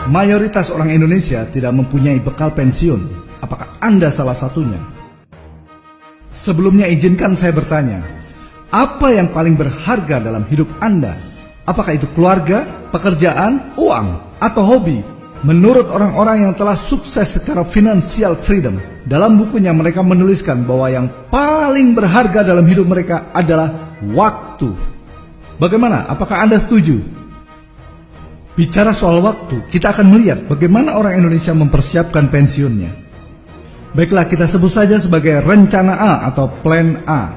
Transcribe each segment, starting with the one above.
Mayoritas orang Indonesia tidak mempunyai bekal pensiun. Apakah Anda salah satunya? Sebelumnya izinkan saya bertanya, apa yang paling berharga dalam hidup Anda? Apakah itu keluarga, pekerjaan, uang, atau hobi? Menurut orang-orang yang telah sukses secara financial freedom, dalam bukunya mereka menuliskan bahwa yang paling berharga dalam hidup mereka adalah waktu. Bagaimana? Apakah Anda setuju? Bicara soal waktu, kita akan melihat bagaimana orang Indonesia mempersiapkan pensiunnya. Baiklah, kita sebut saja sebagai rencana A atau plan A.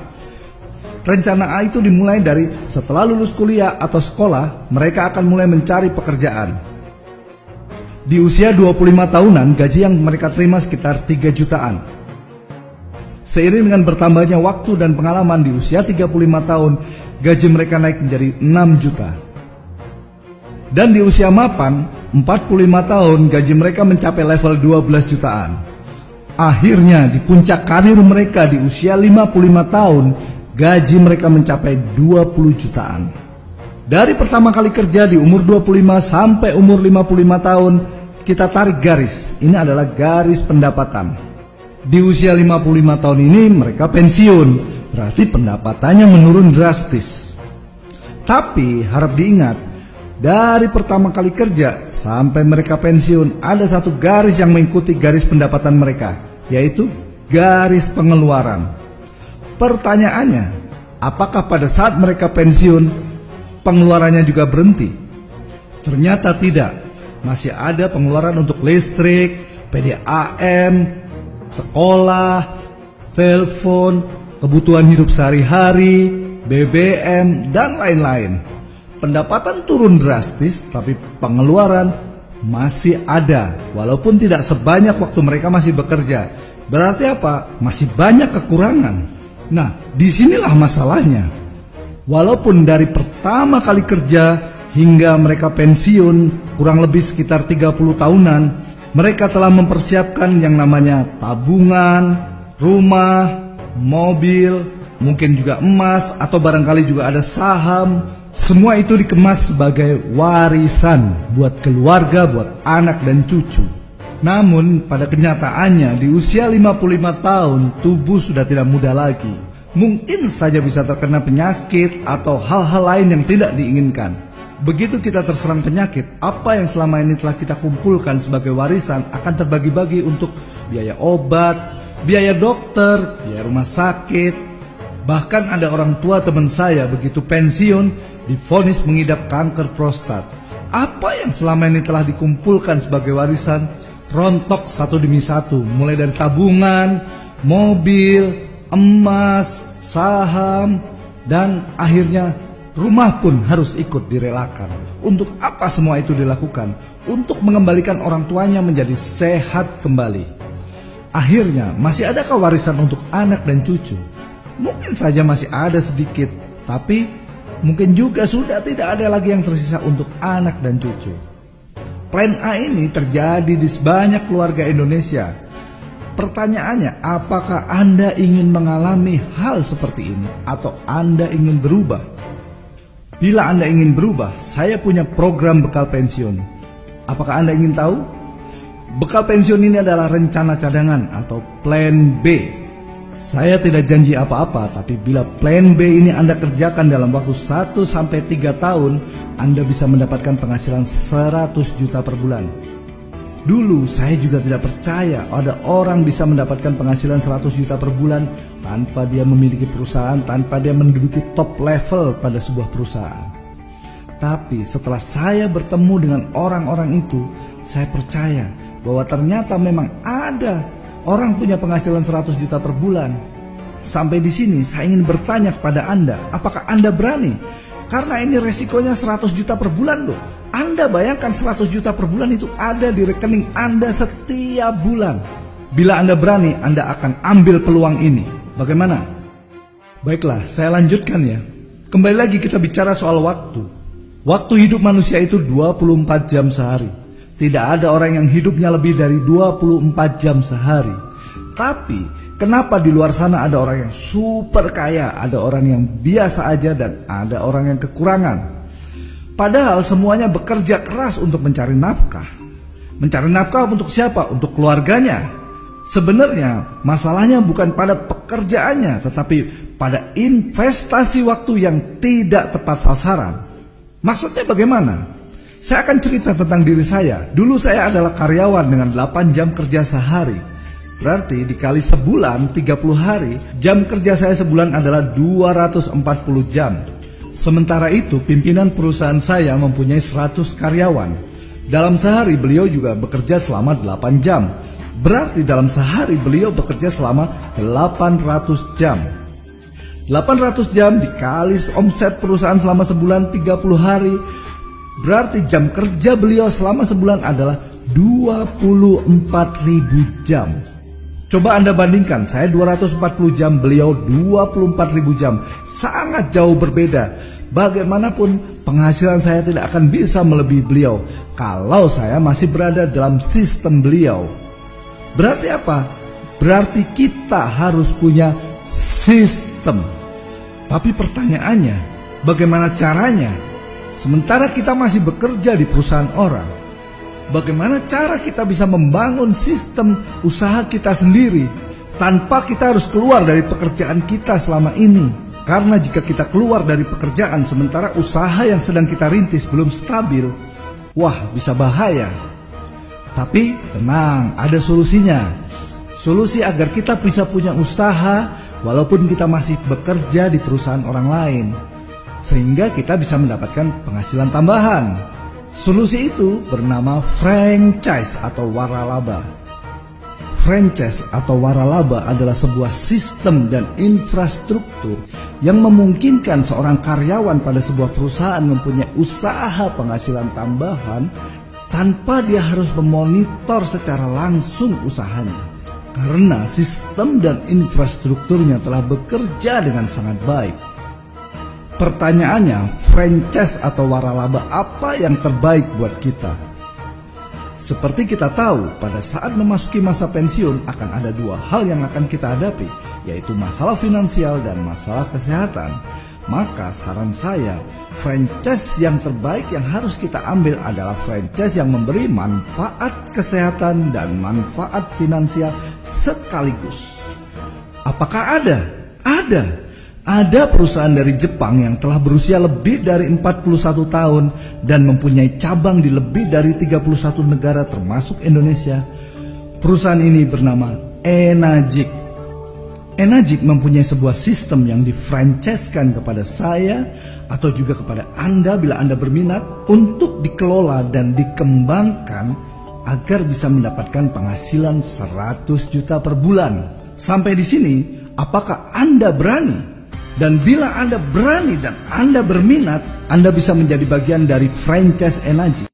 Rencana A itu dimulai dari setelah lulus kuliah atau sekolah, mereka akan mulai mencari pekerjaan. Di usia 25 tahunan, gaji yang mereka terima sekitar 3 jutaan. Seiring dengan bertambahnya waktu dan pengalaman di usia 35 tahun, gaji mereka naik menjadi 6 juta. Dan di usia mapan, 45 tahun, gaji mereka mencapai level 12 jutaan. Akhirnya di puncak karir mereka di usia 55 tahun, gaji mereka mencapai 20 jutaan. Dari pertama kali kerja di umur 25 sampai umur 55 tahun, kita tarik garis. Ini adalah garis pendapatan. Di usia 55 tahun ini mereka pensiun, berarti pendapatannya menurun drastis. Tapi harap diingat, dari pertama kali kerja sampai mereka pensiun, ada satu garis yang mengikuti garis pendapatan mereka, yaitu garis pengeluaran. Pertanyaannya, apakah pada saat mereka pensiun, pengeluarannya juga berhenti? Ternyata tidak. Masih ada pengeluaran untuk listrik, PDAM, sekolah, telepon, kebutuhan hidup sehari-hari, BBM, dan lain-lain. Pendapatan turun drastis, tapi pengeluaran masih ada, walaupun tidak sebanyak waktu mereka masih bekerja. Berarti apa? Masih banyak kekurangan. Nah, disinilah masalahnya. Walaupun dari pertama kali kerja hingga mereka pensiun kurang lebih sekitar 30 tahunan, mereka telah mempersiapkan yang namanya tabungan, rumah, mobil, mungkin juga emas, atau barangkali juga ada saham. Semua itu dikemas sebagai warisan buat keluarga, buat anak dan cucu. Namun pada kenyataannya di usia 55 tahun tubuh sudah tidak muda lagi. Mungkin saja bisa terkena penyakit atau hal-hal lain yang tidak diinginkan. Begitu kita terserang penyakit, apa yang selama ini telah kita kumpulkan sebagai warisan akan terbagi-bagi untuk biaya obat, biaya dokter, biaya rumah sakit. Bahkan ada orang tua teman saya begitu pensiun divonis mengidap kanker prostat. Apa yang selama ini telah dikumpulkan sebagai warisan rontok satu demi satu, mulai dari tabungan, mobil, emas, saham, dan akhirnya rumah pun harus ikut direlakan. Untuk apa semua itu dilakukan? Untuk mengembalikan orang tuanya menjadi sehat kembali. Akhirnya masih adakah warisan untuk anak dan cucu? Mungkin saja masih ada sedikit, tapi mungkin juga sudah tidak ada lagi yang tersisa untuk anak dan cucu. Plan A ini terjadi di sebanyak keluarga Indonesia. Pertanyaannya, apakah Anda ingin mengalami hal seperti ini atau Anda ingin berubah? Bila Anda ingin berubah, saya punya program bekal pensiun. Apakah Anda ingin tahu? Bekal pensiun ini adalah rencana cadangan atau plan B. Saya tidak janji apa-apa, tapi bila plan B ini Anda kerjakan dalam waktu 1-3 tahun, Anda bisa mendapatkan penghasilan 100 juta per bulan. Dulu saya juga tidak percaya ada orang bisa mendapatkan penghasilan 100 juta per bulan tanpa dia memiliki perusahaan, tanpa dia menduduki top level pada sebuah perusahaan. Tapi setelah saya bertemu dengan orang-orang itu, saya percaya bahwa ternyata memang ada orang punya penghasilan 100 juta per bulan. Sampai di sini saya ingin bertanya kepada Anda, apakah Anda berani? Karena ini resikonya 100 juta per bulan loh. Anda bayangkan 100 juta per bulan itu ada di rekening Anda setiap bulan. Bila Anda berani, Anda akan ambil peluang ini. Bagaimana? Baiklah, saya lanjutkan ya. Kembali lagi kita bicara soal waktu. Waktu hidup manusia itu 24 jam sehari. Tidak ada orang yang hidupnya lebih dari 24 jam sehari. Tapi kenapa di luar sana ada orang yang super kaya, ada orang yang biasa aja, dan ada orang yang kekurangan? Padahal semuanya bekerja keras untuk mencari nafkah. Mencari nafkah untuk siapa? Untuk keluarganya. Sebenarnya masalahnya bukan pada pekerjaannya, tetapi pada investasi waktu yang tidak tepat sasaran. Maksudnya bagaimana? Saya akan cerita tentang diri saya. Dulu saya adalah karyawan dengan 8 jam kerja sehari. Berarti dikali sebulan 30 hari, jam kerja saya sebulan adalah 240 jam. Sementara itu pimpinan perusahaan saya mempunyai 100 karyawan. Dalam sehari beliau juga bekerja selama 8 jam. Berarti dalam sehari beliau bekerja selama 800 jam. 800 jam dikali omset perusahaan selama sebulan 30 hari. Berarti jam kerja beliau selama sebulan adalah 24.000 jam. Coba Anda bandingkan, saya 240 jam, beliau 24.000 jam. Sangat jauh berbeda. Bagaimanapun penghasilan saya tidak akan bisa melebihi beliau kalau saya masih berada dalam sistem beliau. Berarti apa? Berarti kita harus punya sistem. Tapi pertanyaannya, bagaimana caranya? Sementara kita masih bekerja di perusahaan orang, bagaimana cara kita bisa membangun sistem usaha kita sendiri tanpa kita harus keluar dari pekerjaan kita selama ini? Karena jika kita keluar dari pekerjaan sementara usaha yang sedang kita rintis belum stabil, wah bisa bahaya. Tapi tenang, ada solusinya. Solusi agar kita bisa punya usaha walaupun kita masih bekerja di perusahaan orang lain, sehingga kita bisa mendapatkan penghasilan tambahan. Solusi itu bernama franchise atau waralaba. Franchise atau waralaba adalah sebuah sistem dan infrastruktur yang memungkinkan seorang karyawan pada sebuah perusahaan mempunyai usaha penghasilan tambahan tanpa dia harus memonitor secara langsung usahanya, karena sistem dan infrastrukturnya telah bekerja dengan sangat baik. Pertanyaannya, franchise atau waralaba apa yang terbaik buat kita? Seperti kita tahu, pada saat memasuki masa pensiun akan ada dua hal yang akan kita hadapi, yaitu masalah finansial dan masalah kesehatan. Maka saran saya, franchise yang terbaik yang harus kita ambil adalah franchise yang memberi manfaat kesehatan dan manfaat finansial sekaligus. Apakah ada? Ada. Ada perusahaan dari Jepang yang telah berusia lebih dari 41 tahun dan mempunyai cabang di lebih dari 31 negara termasuk Indonesia. Perusahaan ini bernama Enagic. Enagic mempunyai sebuah sistem yang difranchise-kan kepada saya atau juga kepada Anda bila Anda berminat untuk dikelola dan dikembangkan agar bisa mendapatkan penghasilan 100 juta per bulan. Sampai di sini, apakah Anda berani? Dan bila Anda berani dan Anda berminat, Anda bisa menjadi bagian dari franchise Enagic.